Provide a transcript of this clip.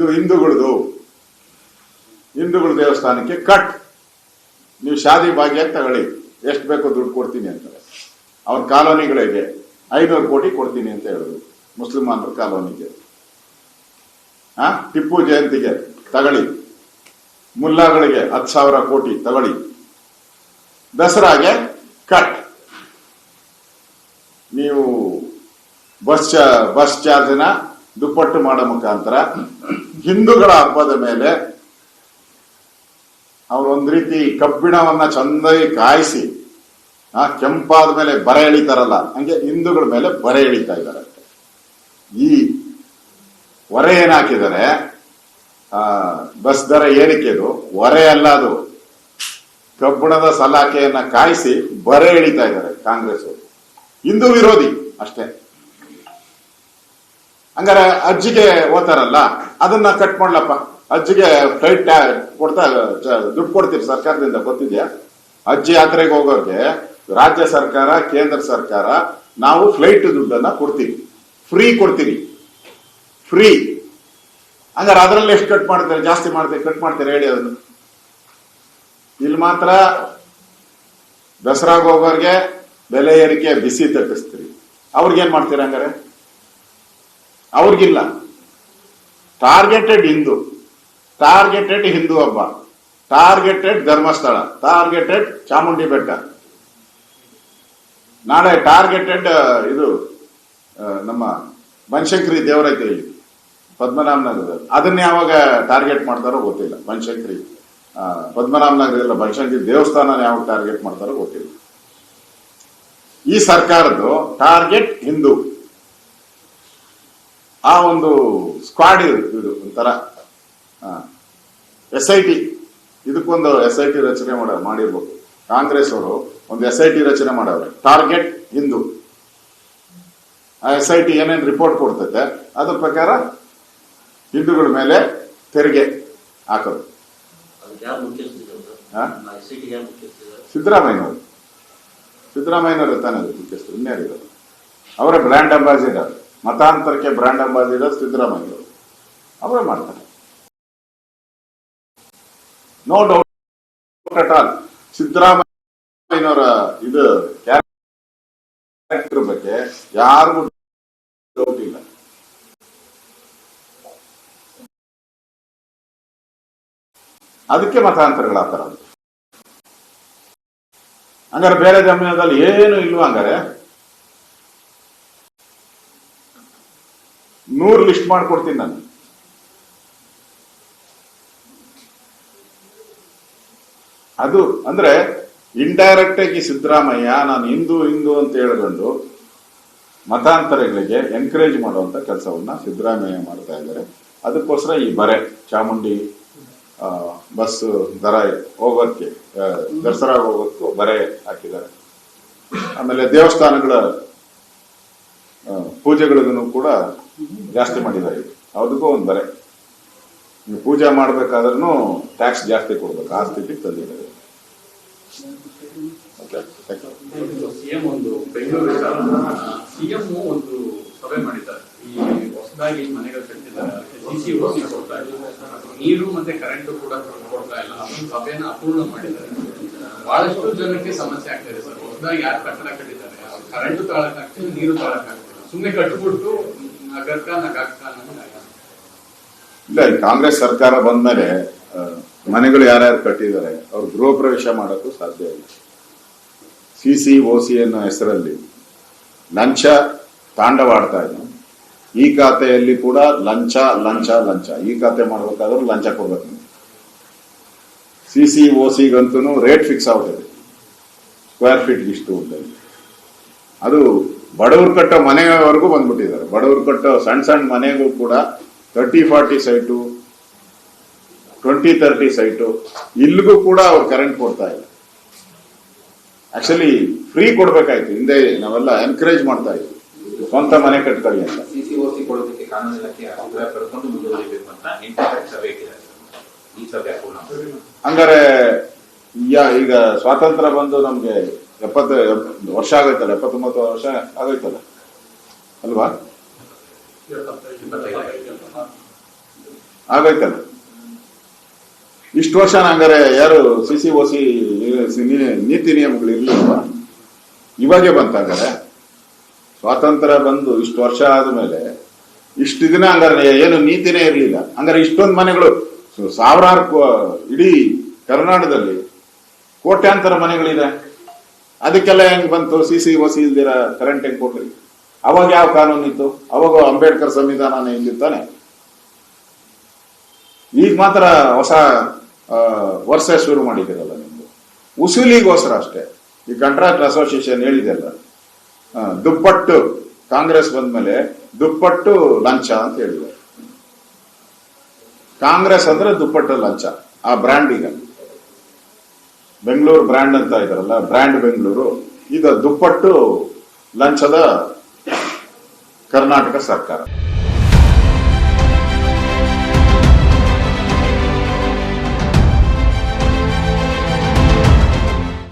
ಇದು ಹಿಂದೂಗಳ ದೇವಸ್ಥಾನಕ್ಕೆ ಕಟ್, ನೀವು ಶಾದಿ ಭಾಗ್ಯ ತಗೊಳ್ಳಿ, ಎಷ್ಟು ಬೇಕೋ ದುಡ್ಡು ಕೊಡ್ತೀನಿ ಅಂತಾರೆ. ಅವ್ರ ಕಾಲೋನಿಗಳಿಗೆ 500 ಕೋಟಿ ಕೊಡ್ತೀನಿ ಅಂತ ಹೇಳುದು, ಮುಸ್ಲಿಮಾನರ ಕಾಲೋನಿಗೆ. ಟಿಪ್ಪು ಜಯಂತಿಗೆ ತಗೊಳ್ಳಿ, ಮುಲ್ಲಾಗಳಿಗೆ 10,000 ಕೋಟಿ ತಗೊಳ್ಳಿ, ದಸರಾಗೆ ಕಟ್. ನೀವು ಬಸ್ ಚಾರ್ಜ್ನ ದುಪ್ಪಟ್ಟು ಮಾಡೋ ಮುಖಾಂತರ ಹಿಂದೂಗಳ ಹಬ್ಬದ ಮೇಲೆ ಅವ್ರು ಒಂದ್ ರೀತಿ ಕಬ್ಬಿಣವನ್ನ ಚಂದಾಗಿ ಕಾಯಿಸಿ ಕೆಂಪಾದ ಮೇಲೆ ಬರೆ ಎಳಿತಾರಲ್ಲ, ಹಂಗೆ ಹಿಂದೂಗಳ ಮೇಲೆ ಬರೆ ಎಳಿತಾ ಇದ್ದಾರೆ. ಈ ಹೊರೆ ಏನ್ ಹಾಕಿದ್ದಾರೆ, ಬಸ್ ದರ ಏರಿಕೆದು ಹೊರೆ ಅಲ್ಲ, ಅದು ಕಬ್ಬಿಣದ ಸಲಾಕೆಯನ್ನ ಕಾಯಿಸಿ ಬರೆ ಎಳಿತಾ ಇದ್ದಾರೆ ಕಾಂಗ್ರೆಸ್. ಹಿಂದೂ ವಿರೋಧಿ ಅಷ್ಟೇ. ಹಂಗಾರೆ ಅಜ್ಜಿಗೆ ಓದ್ತಾರಲ್ಲ, ಅದನ್ನ ಕಟ್ ಮಾಡ್ಲಪ್ಪ. ಅಜ್ಜಿಗೆ ಫ್ಲೈಟ್ ದುಡ್ಡು ಕೊಡ್ತೀರಿ ಸರ್ಕಾರದಿಂದ, ಗೊತ್ತಿದ್ಯಾ? ಅಜ್ಜಿ ಯಾತ್ರೆಗೆ ಹೋಗೋಕೆ ರಾಜ್ಯ ಸರ್ಕಾರ, ಕೇಂದ್ರ ಸರ್ಕಾರ ನಾವು ಫ್ಲೈಟ್ ದುಡ್ಡನ್ನ ಕೊಡ್ತೀವಿ, ಫ್ರೀ ಕೊಡ್ತೀವಿ, ಫ್ರೀ. ಹಂಗಾರೆ ಅದರಲ್ಲಿ ಎಷ್ಟು ಕಟ್ ಮಾಡ್ತಾರೆ? ಜಾಸ್ತಿ ಮಾಡ್ತೀವಿ, ಕಟ್ ಮಾಡ್ತಾರೆ ಹೇಳಿ ಅದನ್ನು. ಇಲ್ಲಿ ಮಾತ್ರ ದಸರಾಗ ಹೋಗೋರ್ಗೆ ಬೆಲೆ ಏರಿಕೆ ಬಿಸಿ ತಟ್ಟಿಸ್ತೀರಿ, ಅವ್ರಿಗೇನ್ ಮಾಡ್ತೀರ? ಹಂಗಾರೆ ಅವ್ರಿಗಿಲ್ಲ. ಟಾರ್ಗೆಟೆಡ್ ಹಿಂದೂ ಹಬ್ಬ, ಟಾರ್ಗೆಟೆಡ್ ಧರ್ಮಸ್ಥಳ, ಟಾರ್ಗೆಟೆಡ್ ಚಾಮುಂಡಿ ಬೆಟ್ಟ, ನಾಳೆ ಟಾರ್ಗೆಟೆಡ್ ಇದು ನಮ್ಮ ಬನಶಂಕರಿ ದೇವರೈತೆ ಇಲ್ಲಿ ಪದ್ಮನಾಭನಗರದಲ್ಲಿ. ಅದನ್ನ ಯಾವಾಗ ಟಾರ್ಗೆಟ್ ಮಾಡ್ತಾರೋ ಗೊತ್ತಿಲ್ಲ. ಬನಶಂಕರಿ ಪದ್ಮನಾಭನಗರ ಇಲ್ಲ, ಬನಶಂಕರಿ ದೇವಸ್ಥಾನ ಯಾವಾಗ ಟಾರ್ಗೆಟ್ ಮಾಡ್ತಾರೋ ಗೊತ್ತಿಲ್ಲ. ಈ ಸರ್ಕಾರದ್ದು ಟಾರ್ಗೆಟ್ ಹಿಂದೂ. ಆ ಒಂದು ಸ್ಕ್ವಾಡ್ ಇದು ಒಂಥರ SIT, ಇದಕ್ಕೊಂದು SIT ರಚನೆ ಮಾಡಿರ್ಬೇಕು. ಕಾಂಗ್ರೆಸ್ ಅವರು ಒಂದು SIT ರಚನೆ ಮಾಡವ್ರೆ, ಟಾರ್ಗೆಟ್ ಹಿಂದೂ. ಆ SIT ಏನೇನು ರಿಪೋರ್ಟ್ ಕೊಡ್ತೈತೆ ಅದ್ರ ಪ್ರಕಾರ ಹಿಂದೂಗಳ ಮೇಲೆ ತೆರಿಗೆ ಹಾಕೋದು. ಸಿದ್ದರಾಮಯ್ಯನವರು ತಾನೇ ಮುಖ್ಯಸ್ಥರು, ಇನ್ಯಾರಿರೋದು? ಅವರೇ ಬ್ರ್ಯಾಂಡ್ ಅಂಬಾಸಿಡರ್, ಮತಾಂತರಕ್ಕೆ ಬ್ರ್ಯಾಂಡ್ ಅಂಬಾಸಿಡರ್ ಸಿದ್ದರಾಮಯ್ಯನವರು, ಅವರೇ ಮಾಡ್ತಾರೆ. No doubt at all. ಸಿದ್ದರಾಮಯ್ಯನವರ ಇದು ಕ್ಯಾರೆಕ್ಟರ್ ಬಗ್ಗೆ ಯಾರಿಗೂ ಡೌಟ್ ಇಲ್ಲ. ಅದಕ್ಕೆ ಮತಾಂತರಗಳಾಗ್ತಾರ. ಹಂಗಾರೆ ಬೇರೆ ಜಮೀನದಲ್ಲಿ ಏನು ಇಲ್ವಾ? ಹಂಗಾರೆ 100 ಲಿಸ್ಟ್ ಮಾಡ್ಕೊಡ್ತೀನಿ ನಾನು. ಅದು ಅಂದ್ರೆ ಇಂಡೈರೆಕ್ಟ್ ಆಗಿ ಸಿದ್ದರಾಮಯ್ಯ ನಾನು ಹಿಂದೂ ಅಂತ ಹೇಳಿಕೊಂಡು ಮತಾಂತರಗಳಿಗೆ ಎನ್ಕರೇಜ್ ಮಾಡುವಂತ ಕೆಲಸವನ್ನ ಸಿದ್ದರಾಮಯ್ಯ ಮಾಡ್ತಾ ಇದ್ದಾರೆ. ಅದಕ್ಕೋಸ್ಕರ ಈ ಬರೆ ಚಾಮುಂಡಿ ಬಸ್ ದರ ಹೋಗೋಕ್ಕೆ, ದಸರಾ ಹೋಗೋಕ್ಕೂ ಬರೆ ಹಾಕಿದ್ದಾರೆ. ಆಮೇಲೆ ದೇವಸ್ಥಾನಗಳ ಪೂಜೆಗಳಿಗೂ ಕೂಡ ಜಾಸ್ತಿ ಮಾಡಿದ್ದಾರೆ. ಅದಕ್ಕೂ ಒಂದು ಬರೆ. ನೀವು ಪೂಜೆ ಮಾಡ್ಬೇಕಾದ್ರೂ ಟ್ಯಾಕ್ಸ್ ಜಾಸ್ತಿ ಕೊಡ್ಬೇಕು, ಆ ಸ್ಥಿತಿಗೆ ತಂದಿದ್ದಾರೆ. ಸಿಎಂ ಒಂದು ಸಭೆ ಮಾಡಿದ್ದಾರೆ. ಈ ಹೊಸದಾಗಿ ಮನೆಗಳು ಕಟ್ಟಿದ್ದಾರೆ, ಕೊಡ್ತಾ ಇಲ್ಲ, ನೀರು ಮತ್ತೆ ಕರೆಂಟ್ ಕೂಡ ಕೊಡ್ತಾ ಇಲ್ಲ. ಅದೊಂದು ಸಭೆನ ಅಪೂರ್ಣ ಮಾಡಿದ್ದಾರೆ. ಬಹಳಷ್ಟು ಜನಕ್ಕೆ ಸಮಸ್ಯೆ ಆಗ್ತಾ ಇದೆ ಸರ್. ಹೊಸದಾಗಿ ಯಾರು ಕಟ್ಟಡ ಕಟ್ಟಿದ್ದಾರೆ, ಕರೆಂಟ್ ತಾಳಕ್ ಆಗ್ತಿಲ್ಲ, ನೀರು ತಾಳಕ್ ಆಗ್ತಿಲ್ಲ. ಸುಮ್ಮನೆ ಕಟ್ಟಿಬಿಟ್ಟು ಇಲ್ಲ. ಕಾಂಗ್ರೆಸ್ ಸರ್ಕಾರ ಬಂದ್ಮೇಲೆ ಮನೆಗಳು ಯಾರ್ಯಾರು ಕಟ್ಟಿದ್ದಾರೆ ಅವ್ರು ಗೃಹ ಪ್ರವೇಶ ಮಾಡೋಕ್ಕೂ ಸಾಧ್ಯ ಇಲ್ಲ. CC/OC ಅನ್ನೋ ಹೆಸರಲ್ಲಿ ಲಂಚ ತಾಂಡವಾಡ್ತಾ ಇದೆ. ಈ ಖಾತೆಯಲ್ಲಿ ಕೂಡ ಲಂಚ. ಈ ಖಾತೆ ಮಾಡ್ಬೇಕಾದ್ರೂ ಲಂಚ ಕೊಡ್ಬೇಕು. CC/OCಗಂತೂ ರೇಟ್ ಫಿಕ್ಸ್ ಆಗುತ್ತೆ, ಸ್ಕ್ವೇರ್ ಫೀಟ್ ಇಷ್ಟು ಅಂತ. ಅದು ಬಡವರು ಕಟ್ಟೋ ಮನೆಯವರೆಗೂ ಬಂದ್ಬಿಟ್ಟಿದ್ದಾರೆ. ಬಡವರು ಕಟ್ಟೋ ಸಣ್ಣ ಮನೆಗೂ ಕೂಡ 30-40 ಸೈಟು, 20-30 ಸೈಟು, ಇಲ್ಲಿಗೂ ಕೂಡ ಅವ್ರು ಕರೆಂಟ್ ಕೊಡ್ತಾ ಇಲ್ಲ. ಆಕ್ಚುಲಿ ಫ್ರೀ ಕೊಡ್ಬೇಕಾಯ್ತು. ಹಿಂದೆ ನಾವೆಲ್ಲ ಎನ್ಕರೇಜ್ ಮಾಡ್ತಾ ಇದ್ವಿ, ಸ್ವಂತ ಮನೆ ಕಟ್ಕೊಳ್ಳಿ ಅಂತ. CC/OC ಕೊಡೋದಕ್ಕೆ ಕಾನೂನು ಇಲಾಖೆ ಅಭಿಪ್ರಾಯ ಪಡ್ಕೊಂಡು ಮುಂದುವರಿಬೇಕು ಅಂತ ಸಭೆ ಇಟ್ಟಿದ್ದಾರೆ. ಈ ಸಭೆ ಹಂಗಾರೆ ಈಗ ಸ್ವಾತಂತ್ರ್ಯ ಬಂದು ನಮ್ಗೆ 70 ವರ್ಷ ಆಗೈತಲ್ಲ, 79 ವರ್ಷ ಆಗೈತಲ್ಲ ಅಲ್ವಾ? ಆಗೈತಲ್ಲ. ಇಷ್ಟು ವರ್ಷ ಹಂಗಾರೆ ಯಾರು CC/OC ನೀತಿ ನಿಯಮಗಳು ಇರ್ಲಿಲ್ವಾ? ಇವಾಗೆ ಬಂತಾಗಾರೆ ಸ್ವಾತಂತ್ರ್ಯ ಬಂದು ಇಷ್ಟು ವರ್ಷ ಆದ್ಮೇಲೆ ಇಷ್ಟು ದಿನ ಹಂಗಾರೆ ಏನು ನೀತಿನೇ ಇರ್ಲಿಲ್ಲ. ಹಂಗಾರೆ ಇಷ್ಟೊಂದು ಮನೆಗಳು ಸಾವಿರಾರು ಇಡೀ ಕರ್ನಾಟಕದಲ್ಲಿ ಕೋಟ್ಯಾಂತರ ಮನೆಗಳಿದೆ. ಅದಕ್ಕೆಲ್ಲ ಹೆಂಗ್ ಬಂತು? CC/OC ಇಲ್ದಿರ ಕರೆಂಟ್ ಹೆಂಗ್ ಕೊಟ್ರಿ? ಅವಾಗ ಯಾವ ಕಾನೂನು ಇತ್ತು? ಅವಾಗ ಅಂಬೇಡ್ಕರ್ ಸಂವಿಧಾನನೇ ಇಲ್ಲಿತ್ತಾನೆ. ಈಗ ಮಾತ್ರ ಹೊಸ ವರ್ಷ ಶುರು ಮಾಡಿದ್ದೀರಲ್ಲ ನಿಮ್ದು, ಉಸೂಲಿಗೋಸ್ಕರ ಅಷ್ಟೇ. ಈ ಕಾಂಟ್ರಾಕ್ಟ್ ಅಸೋಸಿಯೇಷನ್ ಹೇಳಿದೆಲ್ಲ ದುಪ್ಪಟ್ಟು, ಕಾಂಗ್ರೆಸ್ ಬಂದ್ಮೇಲೆ ದುಪ್ಪಟ್ಟು ಲಂಚ ಅಂತ ಹೇಳಿದೆ. ಕಾಂಗ್ರೆಸ್ ಅಂದ್ರೆ ದುಪ್ಪಟ್ಟು ಲಂಚ, ಆ ಬ್ರ್ಯಾಂಡ್. ಈಗ ಬೆಂಗಳೂರು ಬ್ರ್ಯಾಂಡ್ ಅಂತ ಇದಾರಲ್ಲ, ಬ್ರ್ಯಾಂಡ್ ಬೆಂಗಳೂರು, ಈಗ ದುಪ್ಪಟ್ಟು ಲಂಚದ ಕರ್ನಾಟಕ ಸರ್ಕಾರ.